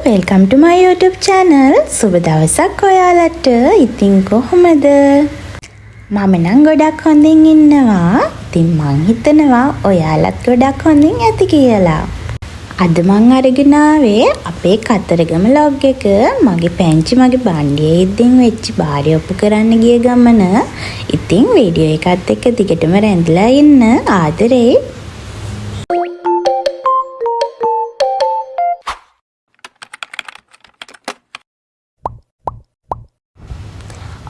welcome to my YouTube channel. සුබ දවසක් ඔයාලට. ඉතින් කොහොමද? මම නම් ගොඩක් හොඳින් ඉන්නවා. ඉතින් මං හිතනවා ඔයාලත් ගොඩක් හොඳින් ඇති කියලා. අද මං අරගෙන ආවේ අපේ කතරගම vlog එක. මගේ පැංචි මගේ බණ්ඩියේ ඉදින් වෙච්ච බාරය ඔප්පු කරන්න ගිය ගමන. ඉතින් වීඩියෝ එකත් එක්ක දිගටම රැඳලා ඉන්න ආදරේ.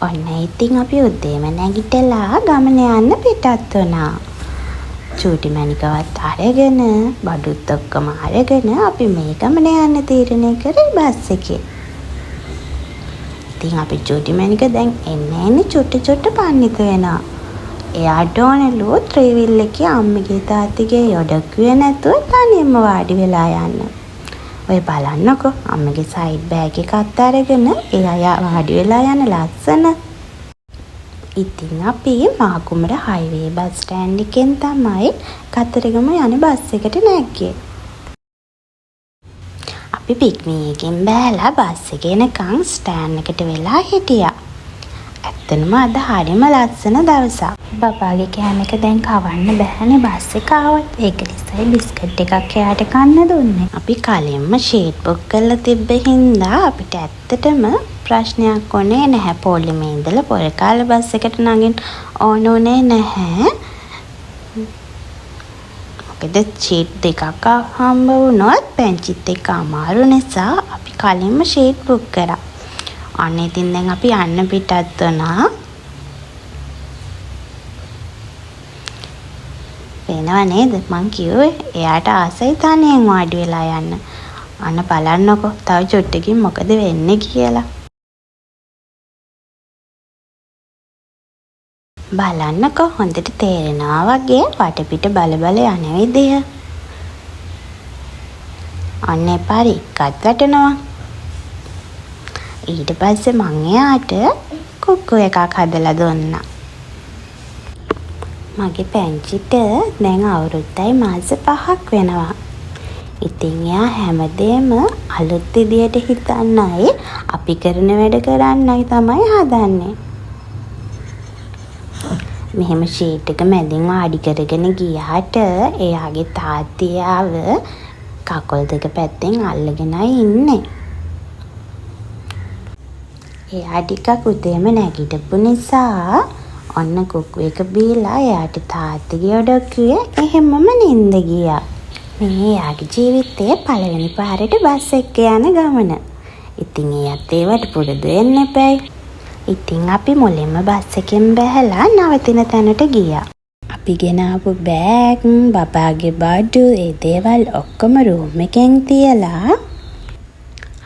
ඔන්න ඉතින් අපි උදේම නැගිටලා ගමන යන්න පිටත් වුණා. චූටි මණිකවත් අරගෙන බඩුත් ඔක්කොම අරගෙන අපි මේ ගමන යන්න තීරණය කරේ බස් එකේ. ඉතින් අපි චූටි මණික දැන් එන්නේ චුට්ට පන්නිත වෙනවා. එයාට ඕනලු ත්‍රිවිල් එකේ අම්මගේ තාත්තගේ යොඩකුවේ නැතුව තනියම වාඩි වෙලා යන්න. ඔය බලන්නකෝ අම්මගේ සයිඩ් බෑග් එකත් අරගෙන එයා වාඩි වෙලා යන ලස්සන. ඉතින් අපි මාකුමර හයිවේ බස් ස්ටෑන්ඩ් එකෙන් තමයි කතරගම යන බස් එකට නැග්ගේ. අපි පික්නික් එකෙන් බෑලා බස් එක එනකන් ස්ටෑන්ඩ් එකට වෙලා හිටියා. ඇත්තටම අද හරිම ලස්සන දවසක්. බබාගේ කෑම එක දැන් කවන්න බෑනේ බස් එක ආවත්. ඒක නිසා බිස්කට් එකක් එයාට කන්න දුන්නේ. අපි කලින්ම ෂීට් බුක් කරලා තිබ්බ හින්දා අපිට ඇත්තටම ප්‍රශ්නයක් වුණේ නැහැ. පොලිමේ ඉඳලා පොරකාල බස් එකට නගින්න ඕනේ නැහැ. මොකද ෂීට් දෙකක් හම්බ වුණොත් පැංචිත් එක්ක අමාරු නිසා අපි කලින්ම ෂීට් බුක් කරා. අන්න ඉතින් දැන් අපි යන්න පිටත් වුණා. වෙනව නේද? මං කිව්වේ එයාට ආසයි තනියෙන් වාඩි වෙලා යන්න. අන්න බලන්නකෝ තව චුට්ටකින් මොකද වෙන්නේ කියලා. බලන්නකෝ හොඳට තේරෙනවා වගේ වටපිට බල යන විදිය. අන්න එපා රික්කත් වැටෙනවා. ඊට පස්සේ මං එයාට කුක්කු එකක් හදලා දුන්නා. මගේ පැංචිට දැන් අවුරුද්දයි මාස 5ක් වෙනවා. ඉතින් එයා හැමදේම අලුත් විදියට හිතන්නයි අපි කරන වැඩ කරන්නයි තමයි හදන්නේ. මෙහෙම ෂීට් එක මැදින් වාඩි කරගෙන ගියාට එයාගේ තාත්තියාව කකුල් දෙක පැත්තෙන් අල්ලගෙනයි ඉන්නේ. එයා ටිකක් උදේම නැගිටපු නිසා ඔන්න කුක්කු එක බීලා එයාට තාත්තගේ ඔඩොක්කුවේ එහෙමම නින්ද ගියා. මේ එයාගේ ජීවිතයේ පළවෙනි පාරට බස් එක්ක යන ගමන. ඉතින් එයාත් ඒවට පුරුදු වෙන්න එපැයි. ඉතින් අපි මුලින්ම බස් එකෙන් බැහැලා නවතින තැනට ගියා. අපි ගෙන ආපු බෑග්, බබාගේ බඩු, ඒ දේවල් ඔක්කොම රූම් එකෙන් තියලා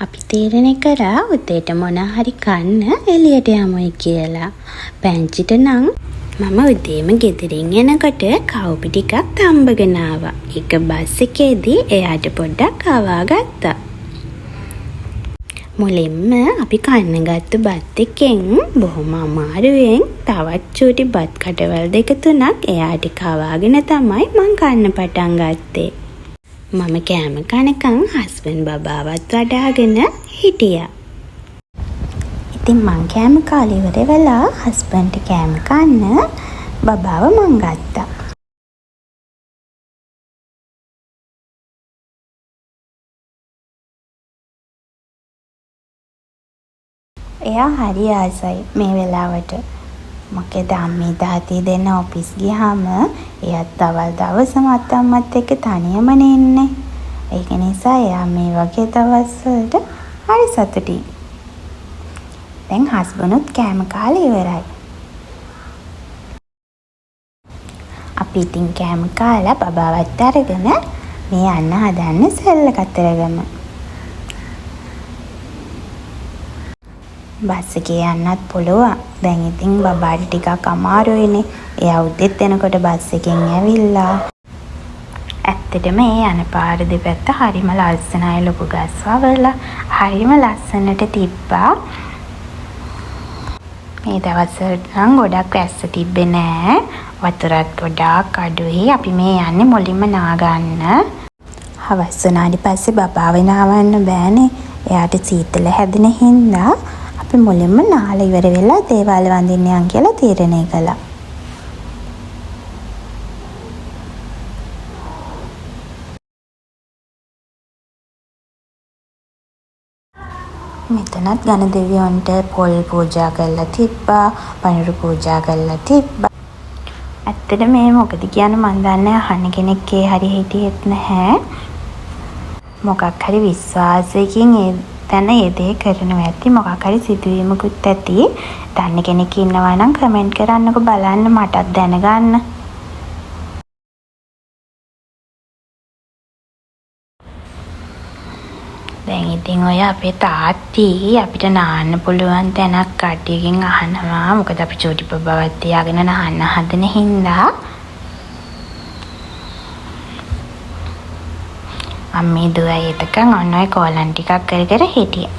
අපි තීරණය කරා උදේට මොන හරි කන්න එළියට යමුයි කියලා. පැංචිට නම් මම උදේම ගෙදරින් එනකොට කවුපි ටිකක් තම්බගෙන ආවා. ඒක බස් එකේදී එයාට පොඩ්ඩක් කවා ගත්තා. මුලින්ම අපි කන්න ගත්ත බත් එකෙන් බොහොම අමාරුවෙන් තවත් චූටි බත් කටවල් දෙක තුනක් එයාට කවාගෙන තමයි මං කන්න පටන් ගත්තේ. මම කෑම කනකන් හස්බන්ඩ් බබාවත් වඩාගෙන හිටියා. ඉතින් මං කෑම කාලා ඉවර වෙලා හස්බන්ඩ්ට කෑම කන්න බබාව මං ගත්තා. එයා හරි ආසයි මේ වෙලාවට. මොකද අම්මේ තාත්තේ දෙන්න ඔෆිස් ගියාම එයාත් තවල් දවසම අත්තම්මත් එක්ක තනියමනේ ඉන්නේ. ඒක නිසා එයා මේ වගේ දවස් වලට හරි සතුටින්. දැන් හස්බන්ඩ්ත් කෑම කාලා ඉවරයි. අපි ඉතින් කෑම කාලා බබාවත් අරගෙන මේ යන්න හදන්නේ සෙල්ල කතරගම. බස් එකේ යන්නත් පුළුවන්. දැන් ඉතින් බබාට ටිකක් අමාරුයිනේ. එයා උදේත් එනකොට බස් එකෙන් ඇවිල්ලා. ඇත්තටම ඒ යන පාර දෙපැත්ත හරිම ලස්සනයි. ලොකු ගස් වවල හරිම ලස්සනට තිබ්බා. මේ දවස්වල නම් ගොඩක් වැස්ස තිබ්බේ නෑ. වතුරත් ගොඩාක් අඩුයි. අපි මේ යන්නේ මුලින්ම නාගන්න. හවස් වුණාට පස්සේ බබාව නාවන්න බෑනේ. එයාට සීතල හැදෙන හින්දා අපි මුලින්ම නාල ඉවර වෙලා දේවාල වඳින්න යන් කියලා තීරණය කළා. මෙතනත් ගණ දෙවියන්ට පොල් පූජා කරලා තිබ්බා, පණිරු පූජා කරලා තිබ්බා. ඇත්තට මේ මොකද කියන මන් දන්නේ අහන්න කෙනෙක් ඒ හරි හිටියෙත් නැහැ. මොකක් හරි විශ්වාසයකින් ඒ තැන ඒ දේ කරනවා ඇති, මොකක් හරි සිදුවීමකුත් ඇති. දන්න කෙනෙක් ඉන්නවා නම් කමෙන්ට් කරන්නකෝ බලන්න, මටත් දැනගන්න. දැන් ඉතින් ඔය අපේ තාත්ති අපිට නාන්න පුළුවන් තැනක් කට්ටියකින් අහනවා. මොකද අපි චූටි බබාවත් තියාගෙන නාන්න හදන හින්දා. අම්මේ දුවයි එතකන් ඔන්න ඔය කෝලන් ටිකක් කර කර හිටියා.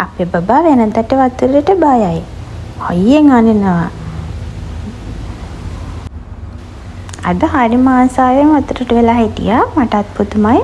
අපේ බබා වෙනදට වතුරට බයයි. හයියෙන් අනිනවා. අද හරි මාසාවෙන් වතුරට වෙලා හිටියා. මටත් පුදුමයි.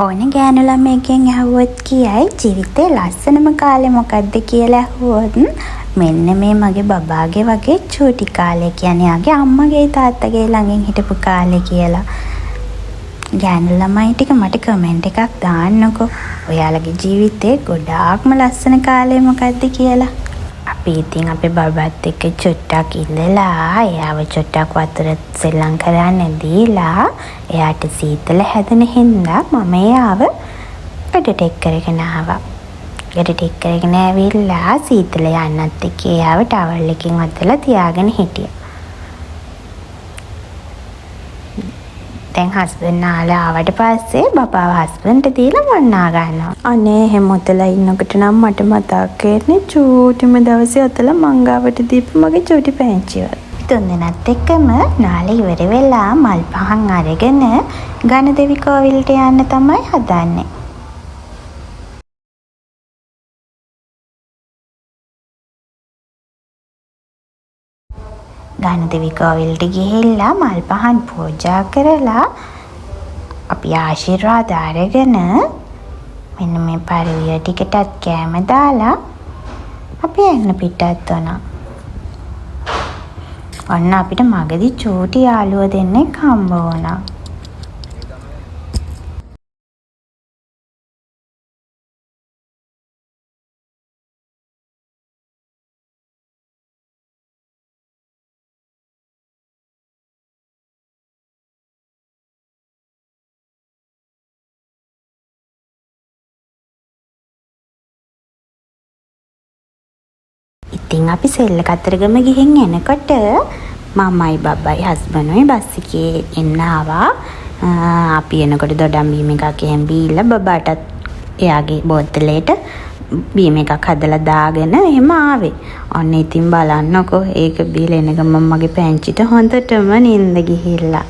ඕන ගෑනු ළමයෙක්ගෙන් ඇහුවොත් කියයි ජීවිතේ ලස්සනම කාලේ මොකක්ද කියලා ඇහුවොත් මෙන්න මේ මගේ බබාගේ වගේ චූටි කාලේ කියන්නේ යාගේ අම්මගේ තාත්තගේ ළඟින් හිටපු කාලේ කියලා. ගෑනු ළමයි ටික මට කමෙන්ට් එකක් දාන්නකෝ. ඔයාලගේ ජීවිතේ ගොඩාක්ම ලස්සන කාලේ මොකක්ද කියලා. අපි ඉතින් අපේ බබාත් එක්ක චුට්ටක් ඉඳලා එයාව චුට්ටක් වතුර සෙල්ලම් කරන්න දීලා එයාට සීතල හැදෙන හින්දා මම එයාව ගඩට එක් කරගෙන ආවා. ගඩට එක් කරගෙන ඇවිල්ලා සීතල යන්නත් එක්ක එයාව ටවල් එකකින් වතලා තියාගෙන හිටියා. දැන් හස්බන්ඩ් නාලා ආවට පස්සේ බබාව හස්බන්ඩ්ට දීලා මං නා ගන්නවා. අනේ එහෙම ඔතලා ඉන්නකොට නම් මට මතක් වෙන්නේ චූටිම දවසේ ඔතලා මං ගාවට දීපු මගේ චූටි පැංචිව. තුන්දෙනාත් එක්කම නාලා ඉවර වෙලා මල් පහන් අරගෙන ගණදෙවි කෝවිලට යන්න තමයි හදන්නේ. ගණදෙවි කෝවිලට ගිහිල්ලා මල් පහන් පූජා කරලා අපි ආශිර්වාද අරගෙන මෙන්න මේ පරිවිය ටිකටත් කෑම දාලා අපි යන්න පිටත් වුණා. ඔන්න අපිට මගදී චූටි යාළුවෝ දෙන්නෙක් හම්බ වුණා. ඉතින් අපි සෙල්ල කතරගම ගිහින් එනකොට මමයි බබයි හස්බන්ඩ්යි බස් එකේ එන්න ආවා. අපි එනකොට දොඩම් බීම එකක් එහෙම බීලා බබාටත් එයාගේ බෝතලේට බීම එකක් හදලා දාගෙන එහෙම ආවේ. ඔන්න ඉතින් බලන්නකෝ ඒක බීලා එන ගමන් මගේ පැංචිට හොඳටම නිින්ද ගිහිල්ලා.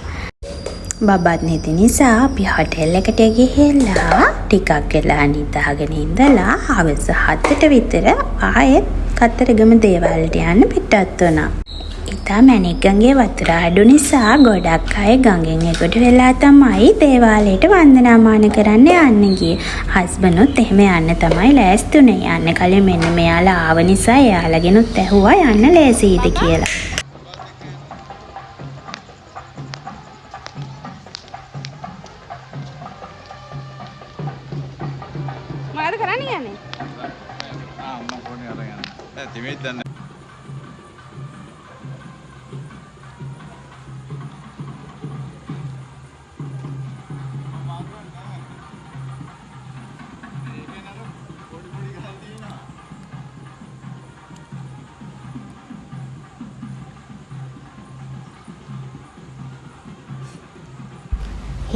බබත් නැති නිසා අපි හොටෙල් එකට ගිහිල්ලා ටිකක් වෙලා නිදාගෙන ඉඳලා හවස 7ට විතර ආයෙත් කතරගම දේවාලට යන්න පිටත් වුණා. ඉතා මැණික්ගඟේ වතුර අඩු නිසා ගොඩක් අය ගඟෙන් එගොඩ වෙලා තමයි දේවාලයට වන්දනාමාන කරන්න යන්න ගියේ. හස්බන්ඩ්ුත් එහෙම යන්න තමයි ලෑස්තුනේ. යන්න කලින් මෙන්න මෙයාලා ආව නිසා එයාලගෙනුත් ඇහුවා යන්න ලෑස්තිද කියලා. මොනවද කරන්නේ යන්නේ? අම්මා ෆෝන් එක අරගෙන. තිමෙත් දන්නේ.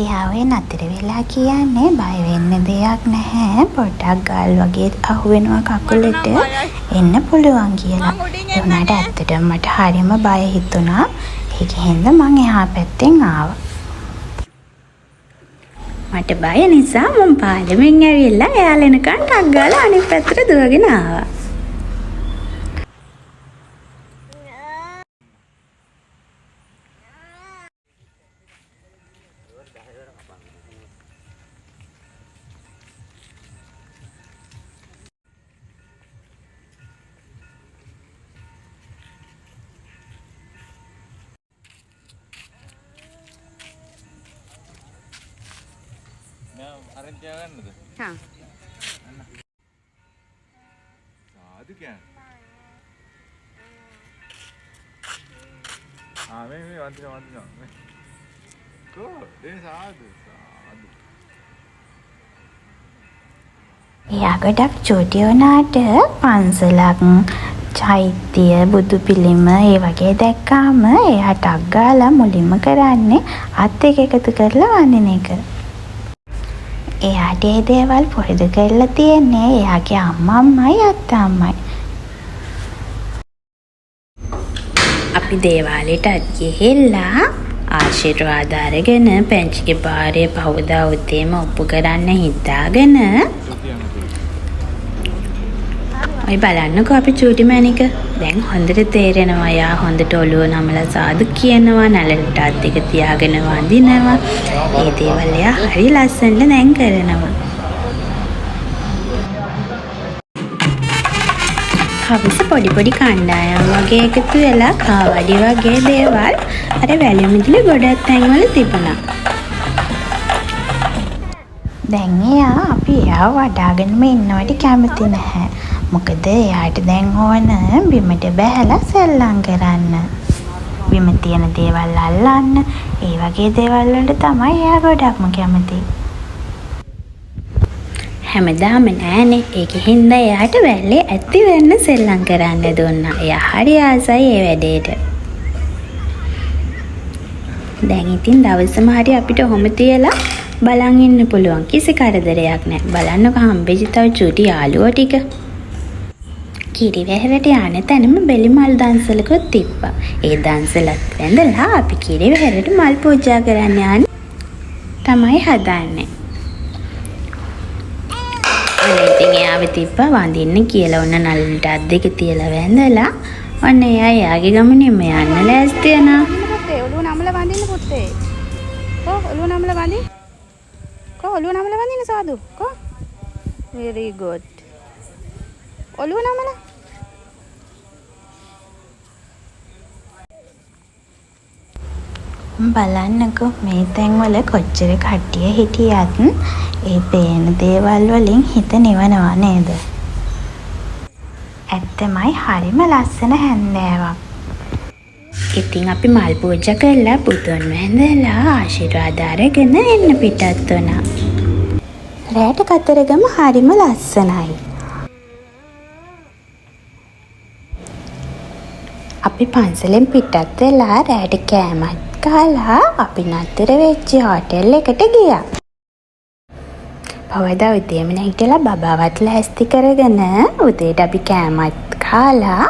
එයාවේ නතර වෙලා කියන්නේ බය වෙන්න දෙයක් නැහැ. පොඩ්ඩක් ගල් වගේ අහුවෙනවා කකුලට එන්න පුළුවන් කියලා. ඒ වුණාට ඇත්තටම මට හරිම බය හිතුණා. ඒකෙන්ද මං එහා පැත්තෙන් ආවා. මට බය නිසා මම පාලෙමින් ඇවිල්ලා එයාලා එනකන් ටක් ගාලා අනිත් පැත්තට දුවගෙන ආවා. අරන් තියාගන්නද? හා. සාදු කියන්නේ. මේ වන්දිනවා. කො ඒ සාදු. එයා ගොඩක් චූටි වුණාට පන්සලක් චෛත්‍ය බුදු පිළිම ඒ වගේ දැක්කාම එයා ටක් ගාලා මුලින්ම කරන්නේ අත් දෙක එකතු කරලා වඳින එක. එයාට ඒ දේවල් පුරුදු කරලා තියෙන්නේ එයාගේ අම්මයි අත්තම්මයි. අපි දේවාලෙට ගිහිල්ලා ආශිර්වාද අරගෙන පැංචිගේ බාරේ පහුදා උදේම ඔප්පු කරන්න හිතාගෙන ඔය බලන්නකෝ අපි චූටි මැණික. දැන් හොඳට තේරෙනවා. යා හොඳට ඔළුව නමලා සාදු කියනවා. නළලට අත් දෙක තියාගෙන වඳිනවා. ඒ දේවල් එයා හරි ලස්සනට දැන් කරනවා. හවස පොඩි කණ්ඩායම් වගේ එකතු වෙලා කාවඩි වගේ දේවල් අර වැලිය මිදුලේ ගොඩක් තැන්වල තිබුණා. දැන් එයා අපි එයාව වඩාගෙනම ඉන්නවට කැමති නැහැ. මොකද එයාට දැන් ඕන බිමට බැහැලා සෙල්ලම් කරන්න. බිම තියෙන දේවල් අල්ලන්න. ඒ වගේ දේවල් වලට තමයි එයා ගොඩක්ම කැමති. හැමදාම නෑනේ. ඒකෙන්ද එයාට වැල්ලේ ඇති වෙන්න සෙල්ලම් කරන්න දුන්නා. එයා හරි ආසයි ඒ වැඩේට. දැන් ඉතින් දවසම හරි අපිට ඔහොම තියලා බලන් ඉන්න පුළුවන්. කිසි කරදරයක් නෑ. බලන්නකෝ හම්බෙච්ච තව චූටි යාළුවෝ ටික. කිරිවැහෙරට යන තැනම බෙලිමල් දන්සලකුත් තිබ්බා. ඒ දන්සලත් වැඳලා අපි කිරිවැහෙරට මල් පූජා කරන්න යන්න තමයි හදන්නේ. ඉතින් එයාව තිබ්බා වඳින්න කියලා ඔන්න නළලට අත් දෙක තියලා වැඳලා ඔන්න එයා එයාගේ ගමනේම යන්න ලෑස්ති වෙනවා. පුතේ ඔළුව නමලා වඳින්න පුතේ. කො ඔළුව නමලා වඳින්න. කො ඔළුව නමලා වඳින්න සාදු. කො very good. ඔළුව නමලා බලන්නකෝ මේ තැන්වල කොච්චර කට්ටිය හිටියත් ඒ පේන දේවල් වලින් හිත නිවනවා නේද? ඇත්තමයි හරිම ලස්සන හැන්දෑවක්. ඉතින් අපි මල් පූජා කරලා බුදුන් වැඳලා ආශිර්වාද අරගෙන එන්න පිටත් වුණා. රැට කතරගම හරිම ලස්සනයි. අපි පන්සලෙන් පිටත් වෙලා රැට කෑමත් කාලා අපි නතර වෙච්ච හෝටල් එකට ගියා. පවදා උදේම නැගිටලා බබාවත් ලෑස්ති කරගෙන උදේට අපි කෑමත් කාලා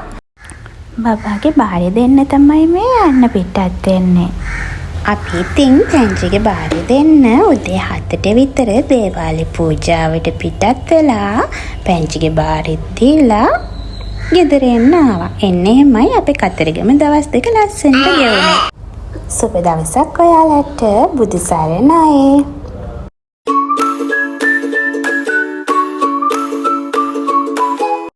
බබාගේ බාරය දෙන්න තමයි මේ යන්න පිටත් වෙන්නේ. අපි ඉතින් පැංචිගේ බාරය දෙන්න උදේ 7ට විතර දේවාලේ පූජාවට පිටත් වෙලා පැංචිගේ බාරෙත් දීලා ගෙදර එන්න ආවා. එන්න එහෙමයි අපේ කතරගම දවස් දෙක ලස්සනට ගෙවුනේ. සුබ දවසක් ඔයාලට. බුදු සරණයි.